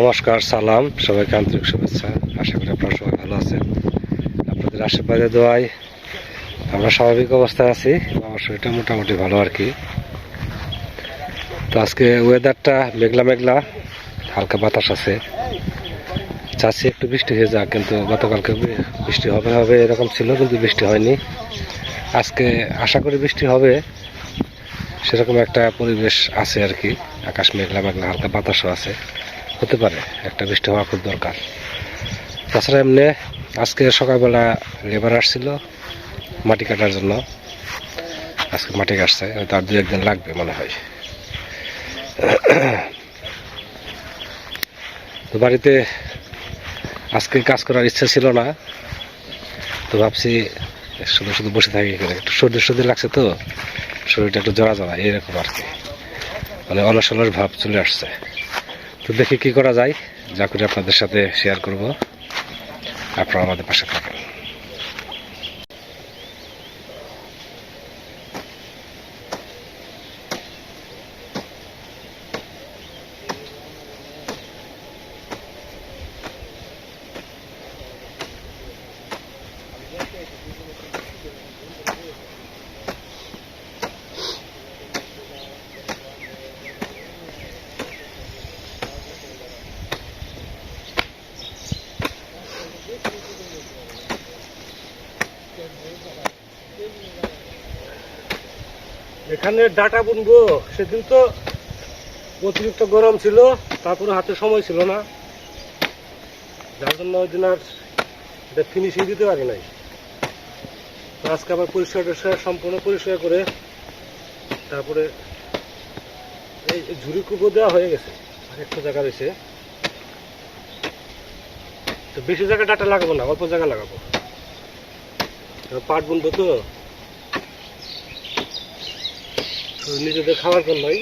নমস্কার, সালাম, সবাইকে আন্তরিক শুভেচ্ছা। আশা করি আপনারা সবাই ভালো আছেন। আপনাদের আশীর্বাদে দোয়ায় আমরা স্বাভাবিক অবস্থায় আছি। আমার শরীরটা মোটামুটি ভালো আর কি। তো আজকে ওয়েদারটা মেঘলা মেঘলা, হালকা বাতাস আছে। চাচ্ছি একটু বৃষ্টি হয়ে যাক, কিন্তু গতকালকে বৃষ্টি হবে হবে এরকম ছিল, কিন্তু বৃষ্টি হয়নি। আজকে আশা করি বৃষ্টি হবে, সেরকম একটা পরিবেশ আছে আর কি। আকাশ মেঘলা মেঘলা, হালকা বাতাসও আছে, হতে পারে একটা বৃষ্টি হওয়া খুব দরকার। তাছাড়া এমনি আজকে সকালবেলা লেবার আসছিল মাটি কাটার জন্য। আজকে মাটি কাটছে, তার 2-1 দিন লাগবে মনে হয়। তো বাড়িতে আজকে কাজ করার ইচ্ছা ছিল না, তো ভাবছি শুধু শুধু বসে থাকি, একটু সর্দি সর্দি লাগছে, তো শরীরটা একটু জড়া জড়া এরকম আর কি, মানে অলস অলস ভাব চলে আসছে। তো দেখি কি করা যায়, যা করে আপনাদের সাথে শেয়ার করব। আপনারা আমাদের পাশে থাকেন। এখানে ডাটা বুনবো, সেদিন তো অতিরিক্ত গরম ছিল, তারপরে হাতে সময় ছিল না, যার জন্য ওই দিন আর এটা ফিনিশিং দিতে পারি নাই। আজকে আবার পরিষ্কার সম্পূর্ণ পরিষ্কার করে তারপরে এই ঝুড়ি কুপো দেওয়া হয়ে গেছে, একটা জায়গা রয়েছে। তো বেশি জায়গা ডাটা লাগাবো না, অল্প জায়গা লাগাবো, পাট বুনবো তো নিজেদের খাওয়ার জন্যই।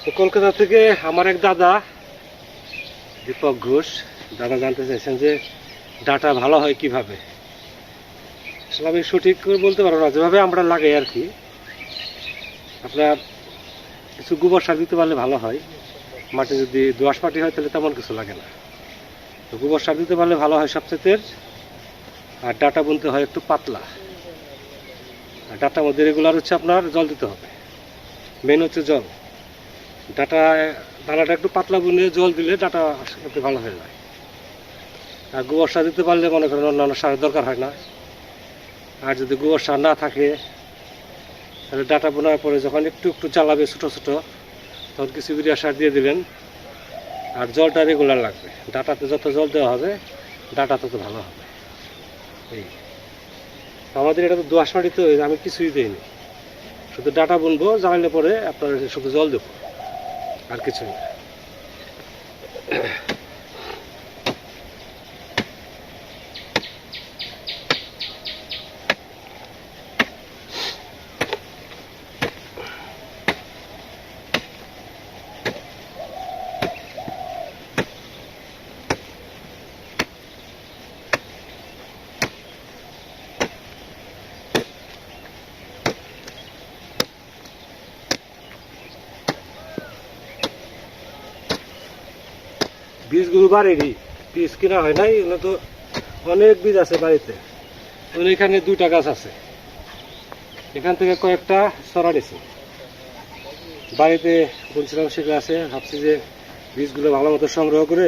তো কলকাতা থেকে আমার এক দাদা, দীপক ঘোষ, দাদা জানতে চাইছেন যে ডাটা ভালো হয় কিভাবে। আসলে আমি সঠিক করে বলতে পারবো না, যেভাবে আমরা লাগাই আর কি। আপনার কিছু গোবর সার দিতে পারলে ভালো হয়। মাটি যদি দোআঁশ মাটি হয় তাহলে তেমন কিছু লাগে না, তো গোবর সার দিতে পারলে ভালো হয় সবচেয়ে। আর ডাটা বুনতে হয় একটু পাতলা, আর ডাটার মধ্যে রেগুলার হচ্ছে আপনার জল দিতে হবে, মেন হচ্ছে জল। ডাটা দানাটা একটু পাতলা বুনে জল দিলে ডাটা একটু ভালো হয়ে যায়। আর গোবর সার দিতে পারলে মনে করেন অন্যান্য সারের দরকার হয় না। আর যদি গোবর সার না থাকে তাহলে ডাটা বোনার পরে যখন একটু একটু চালাবে ছোটো ছোটো, তখন কিছু ইউরিয়া সার দিয়ে দিলেন। আর জলটা রেগুলার লাগবে, ডাটাতে যত জল দেওয়া হবে ডাটা তত ভালো হবে। এই আমাদের এটা তো দোআঁশ মাটি, তো আমি কিছুই দিইনি, শুধু ডাটা বুনবো, জ্বালালে পরে আপনার শুধু জল দেবো, আর কিছুই না। বীজগুলো বাড়িরই, বীজ কিনা হয় নাই, এগুলো তো অনেক বীজ আছে বাড়িতে। এখানে 2টা গাছ আছে, এখান থেকে কয়েকটা ছড়া নিছি। বাড়িতে বলছিলাম সেগুলো আছে, ভাবছি যে বীজগুলো ভালো মতো সংগ্রহ করে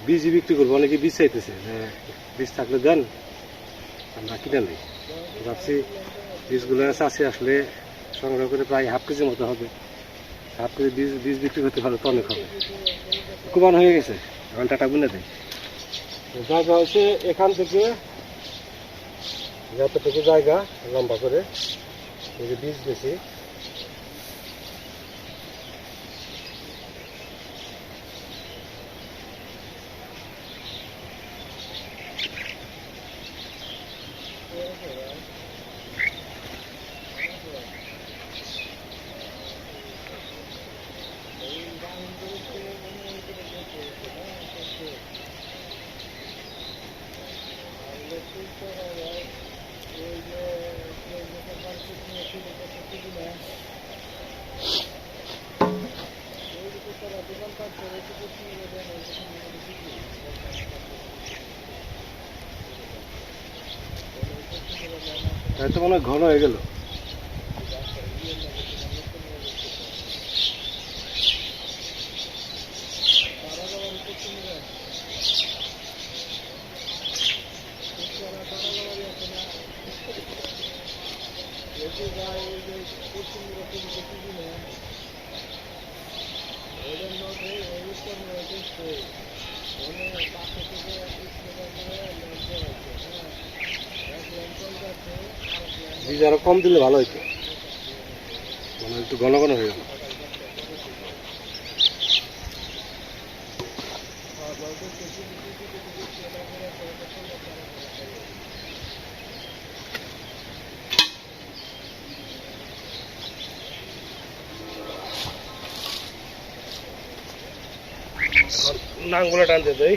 বীজই বিক্রি করবো। অনেকে বীজ চাইতেছে, বীজ থাকলে দেন, আমরা কিনে নিই। ভাবছি বীজগুলো আছে আসলে সংগ্রহ করে প্রায় ½ কেজির মতো হবে। ½ কেজি বীজ বিক্রি করতে পারলে তো অনেক হবে। কুবান হয়ে গেছে, এখন টাটা বুনে দেয়। জায়গা হচ্ছে এখান থেকে যতটুকু জায়গা লম্বা করে বীজ দিয়েছি। তাই তো মনে হয় ঘন হয়ে গেল। বীজ আরো কম দিলে ভালো হইতো, মানে একটু ঘন ঘন হয়ে গেল। নাঙ্গুলো টানতে দেই।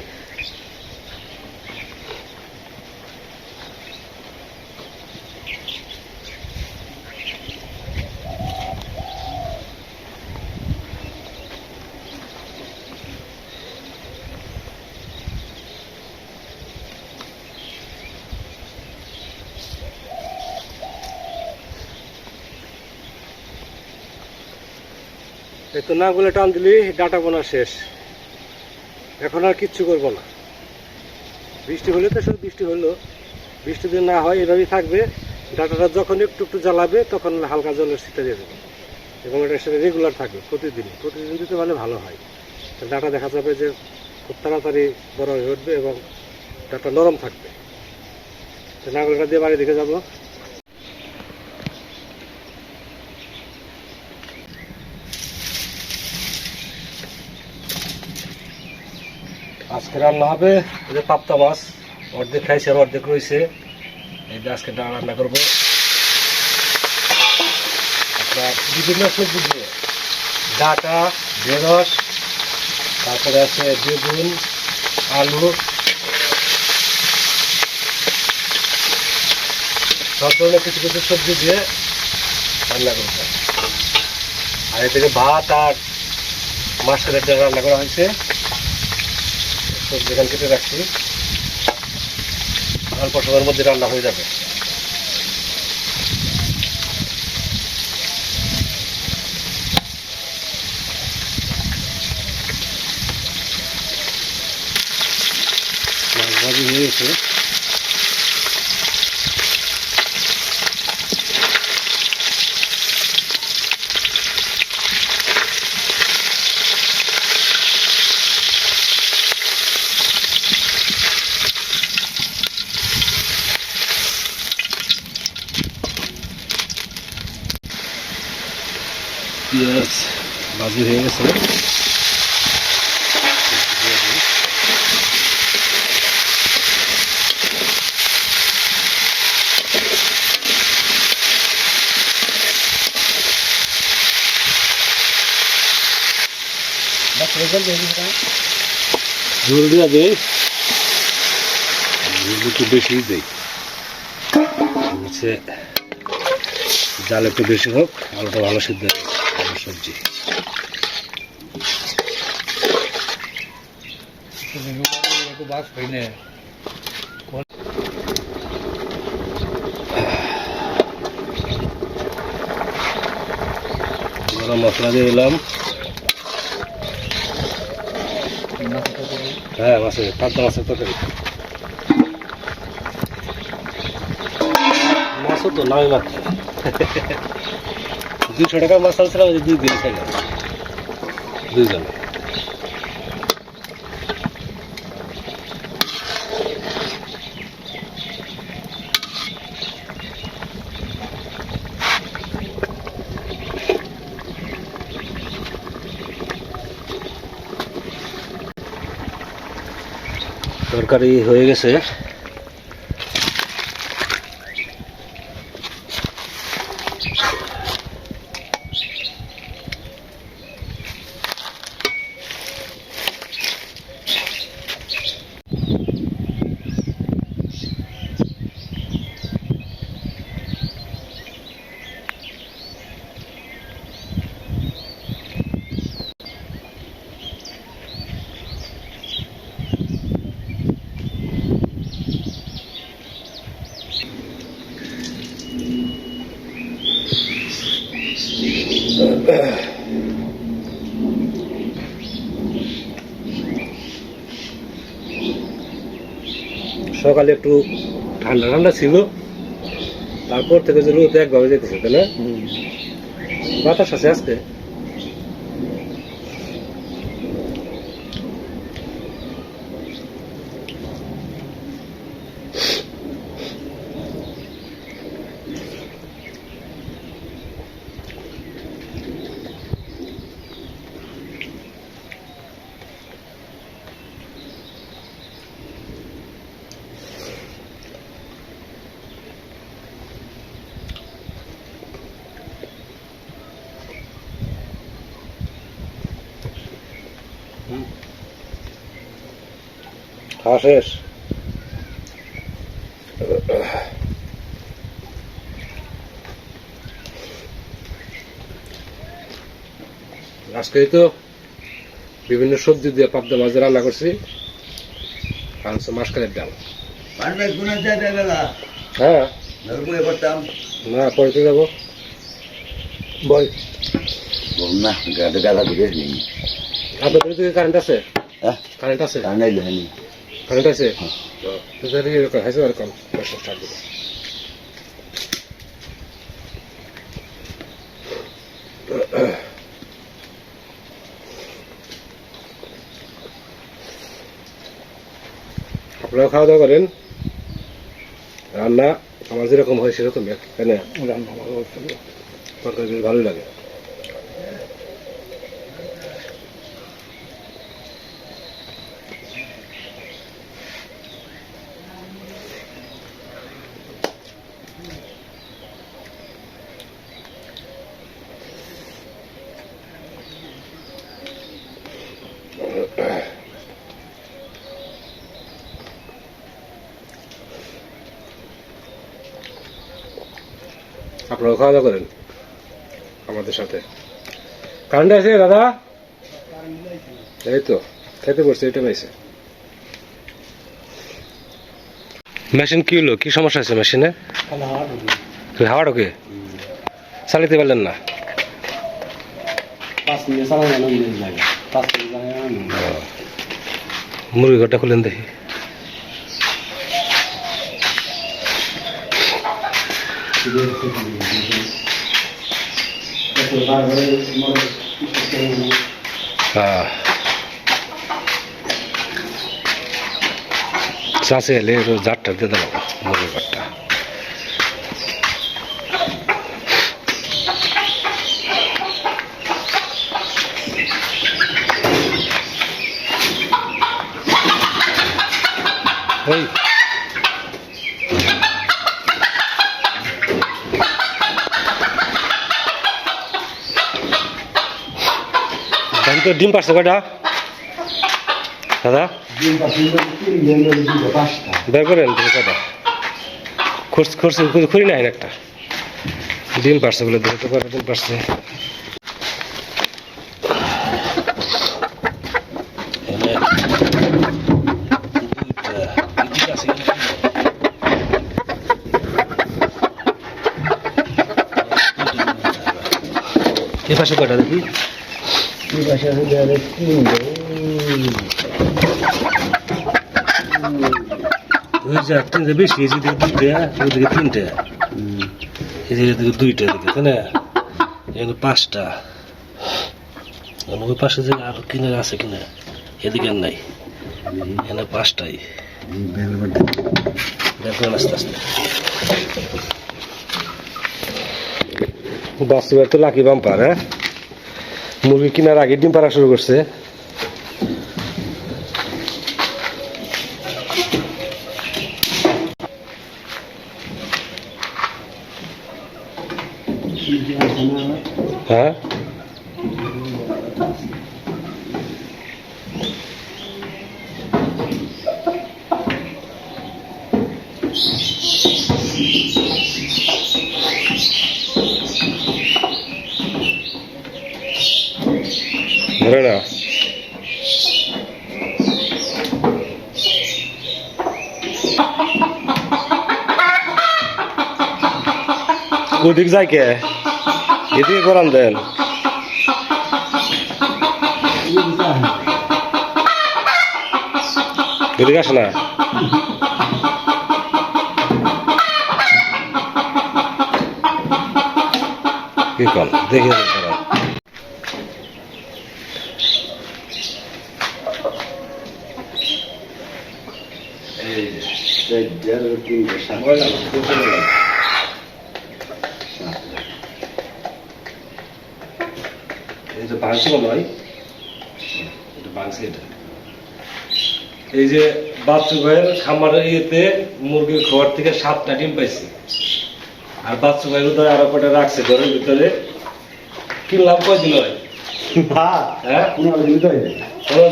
তো নাঙ্গুলে টান দিলি ডাটা বোনা শেষ, এখন আর কিচ্ছু করবো না। বৃষ্টি হলে তো সব বৃষ্টি হলো, বৃষ্টি যদি না হয় এভাবেই থাকবে। ডাটাটা যখন একটু একটু জ্বালাবে তখন হালকা জলের ছিটা দিয়ে দেবে, এবং এটা সেটা রেগুলার থাকবে, প্রতিদিন দিতে পারলে ভালো হয়। ডাটা দেখা যাবে যে খুব তাড়াতাড়ি বড় হয়ে উঠবে এবং ডাটা নরম থাকবে। তো নাঙ্গলটা দিয়ে বাড়ি দেখে যাবো। আজকে রান্না হবে এই যে পাপ্তা মাছ, অর্ধেক খাইছে আর অর্ধেক রয়েছে। এই যে আজকে রান্না করবো আপনার বিভিন্ন সবজি দিয়ে, ডাটা, ঢেঁড়স, তারপরে আছে বেগুন, আলু, সব ধরনের কিছু কিছু সবজি দিয়ে রান্না করতে। আর এদিকে ভাত আর মাছের ডাল রান্না করা হয়েছে, সবজি এখানে কেটে রাখছি, অল্প সময়ের মধ্যে রান্না হয়ে যাবে। মাছ ভাজি হয়ে গেছে। পেঁয়াজ ভাজি হয়ে গেছে, ঝোল দেওয়া দেয়, একটু বেশি দেয়, হচ্ছে জাল একটু বেশি হোক, আলুটা ভালো সিদ্ধ আলুর সবজি। গরম মশলা দিয়ে দিলাম। হ্যাঁ, মাছের পাবদা মাছের তরকারি। মাছও তো নামই মাত্র 200 টাকা মাছ আনছিলাম, 2 দিন খাইলাম দুইজনে। তরকারি হয়ে গেছে। সকালে একটু ঠান্ডা ঠান্ডা ছিল, তারপর থেকে যে রোদ একভাবে যেতেছে, তাই না? বাতাস আছে আজকে। খাওয়া শেষ। আজকে তো বিভিন্ন সবজি দিয়ে পাবদা মাছ রান্না করছি, আর হচ্ছে মাসকালের ডাল। হ্যাঁ, না পরে তো যাবো। বল না, গালা দিকে নেই। আপনাদের দিকে কারেন্ট আছে? কারেন্ট আছে? কারেন্ট আছে? এরকম হাইছে এরকম স্টার্ট দিবে। আপনারা খাওয়া দাওয়া করেন, রান্না আমার যেরকম হয় সেরকম, তাই না? রান্না তরকারি ভালোই লাগে। আপনারা খাওয়া দাওয়া করেন আমাদের সাথে। কারেন্ট আছে দাদা? এই তো খেতে পড়ছে, এটা পাইছে। মেশিন কি হলো, কি সমস্যা আছে মেশিনে? হাওয়া ঢোকে, চালাতে পারলেন না? মুরগি ঘরটা খুলেন দেখি। চাষে এলে জারটা দিয়ে দেবো মুরগির ঘরটা। ওই ডিম পারছে কয়টা দাদা? বের করেন কয়টা খুঁড়ি নাই একটা ডিম পারছে বলে, দেখে তো কয়টা ডিম পারছে। এ পাশে কয়টা দেখি? তিনটে বেশি, এদিকে দুইটা, ওইদিকে তিনটে, এদিকে দুইটা, এদিকে তাই না? এখানে পাঁচটা, ওই পাশে যে আরো কিনে আছে কিনা, এদিকে নাই, এখানে পাঁচটাই। দেখবেন আস্তে আস্তে। বাস্তবের তো লাকি বাম্পার। হ্যাঁ, মুরগি কেনার আগে ডিম পাড়া শুরু করছে। হ্যাঁ, ধরে না। ওদিক যায় কে? এদিকে করান দেন। এদিকে আসে না। কি কল দেখি দাঁড়াও। এই যে ভাঙছিল নয়, এটা ভাঙছে এটা। এই যে বাচ্চু ভাইয়ের খামারের ইয়েতে মুরগির ঘর থেকে 7টা ডিম পাইছে, আর বাচ্চু ভাইয়ের উদয় আরো কটা রাখছে ঘরের ভিতরে। কিনলাম কয়দিন হয়? হ্যাঁ, 15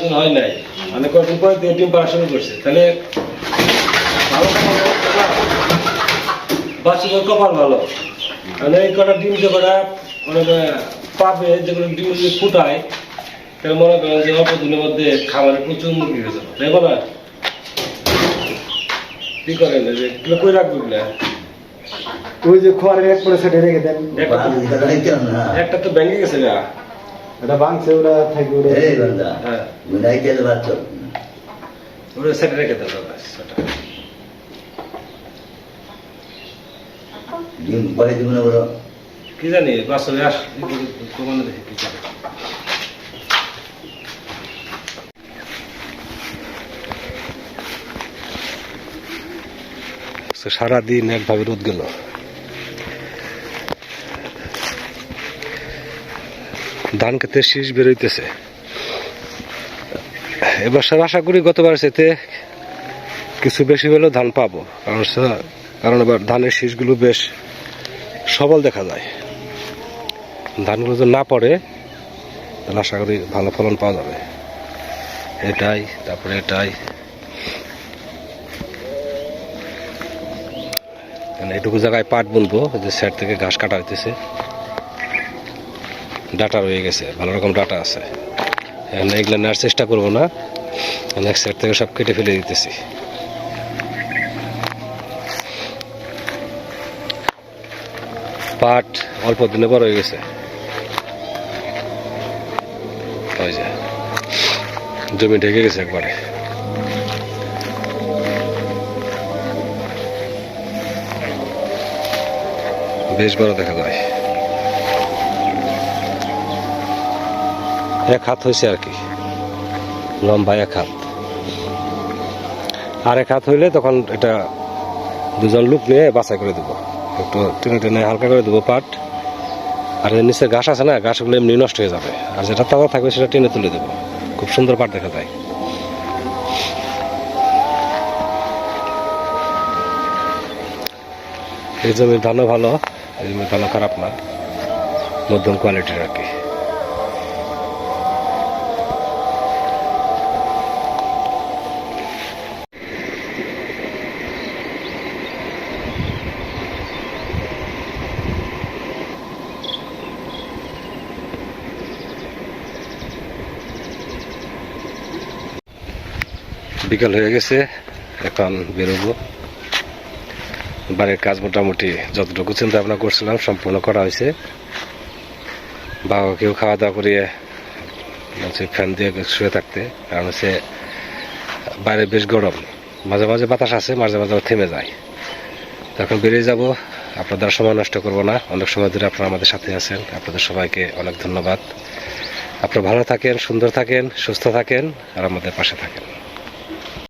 দিন হয় নাই, মানে কয়দিন পরে দিয়ে ডিম পাড়া শুরু করছে। তাহলে ভালো বাচ্চু ভাইয়ের কপাল ভালো, মানে এই কটা ডিম যে কটা মানে পাবে, যেগুলো ডিম যদি ফুটায়, তাহলে মনে করেন যে অল্প দিনের মধ্যে খাবারের প্রচুর মুরগি হয়ে যাবে, তাই বলা? কি করেন এগুলো কই রাখবো এগুলা? ওই যে খড়ের এক করে সেটা রেখে দেন। একটা তো ভেঙে গেছে গা, এটা ভাঙছে, ওরা থাকবে ওরা। হ্যাঁ ওটা সেটা রেখে দেবো ব্যাস, ওটা। কি জানি বাসরে আস কমানো দেখি কি করে। সারাদিন একভাবে রোদ গেল। ধান খেতে শীষ বেরোইতেছে। এবার স্যার আশা করি গতবার সেতে কিছু বেশি হলেও ধান পাবো, কারণ এবার ধানের শীষগুলো বেশ সবল দেখা যায়। ধানগুলো যদি না পড়ে তাহলে আশা করি ভালো ফলন পাওয়া যাবে। এটাই, তারপরে এটাই, এইটুকু জায়গায় পাট বুনবো, যে সাইড থেকে ঘাস কাটা হইতেছে, ডাটা রয়ে গেছে, ভালো রকম ডাটা আছে। এগুলো নেওয়ার চেষ্টা করবো না, এক সাইড থেকে সব কেটে ফেলে দিতেছি। পাট অল্প দিনে বড় হয়ে গেছে, ওই যে জমি ঢেকে গেছে একবারে। বেশ বড় দেখা যায়, 1 হাত হয়েছে আর কি, লম্বা 1 হাত। আর 1 হাত হইলে তখন এটা 2জন লোক নিয়ে বাছাই করে দেবো, একটু টেনে টেনে হালকা করে দেবো পাট। আর এর নিচে ঘাস আছে না, ঘাসগুলো এমনি নষ্ট হয়ে যাবে, আর যেটা তাজা থাকবে সেটা টেনে তুলে দেবো, খুব সুন্দর পাট দেখা যায়। এই জমির ধানও ভালো, এই জমির ধানও খারাপ না, মধ্যম কোয়ালিটির আর কি। বিকাল হয়ে গেছে, এখন বেরোবো। বাড়ির কাজ মোটামুটি যতটুকু চিন্তা ভাবনা করছিলাম সম্পূর্ণ করা হয়েছে। বাবাকেও খাওয়া দাওয়া করিয়ে ফ্যান দিয়ে শুয়ে থাকতে, কারণ হচ্ছে বাইরে বেশ গরম, মাঝে মাঝে বাতাস আছে, মাঝে মাঝে থেমে যায়। তখন বেরিয়ে যাব, আপনাদের সময় নষ্ট করব না, অনেক সময় ধরে আপনারা আমাদের সাথে আছেন, আপনাদের সবাইকে অনেক ধন্যবাদ। আপনারা ভালো থাকেন, সুন্দর থাকেন, সুস্থ থাকেন, আর আমাদের পাশে থাকেন।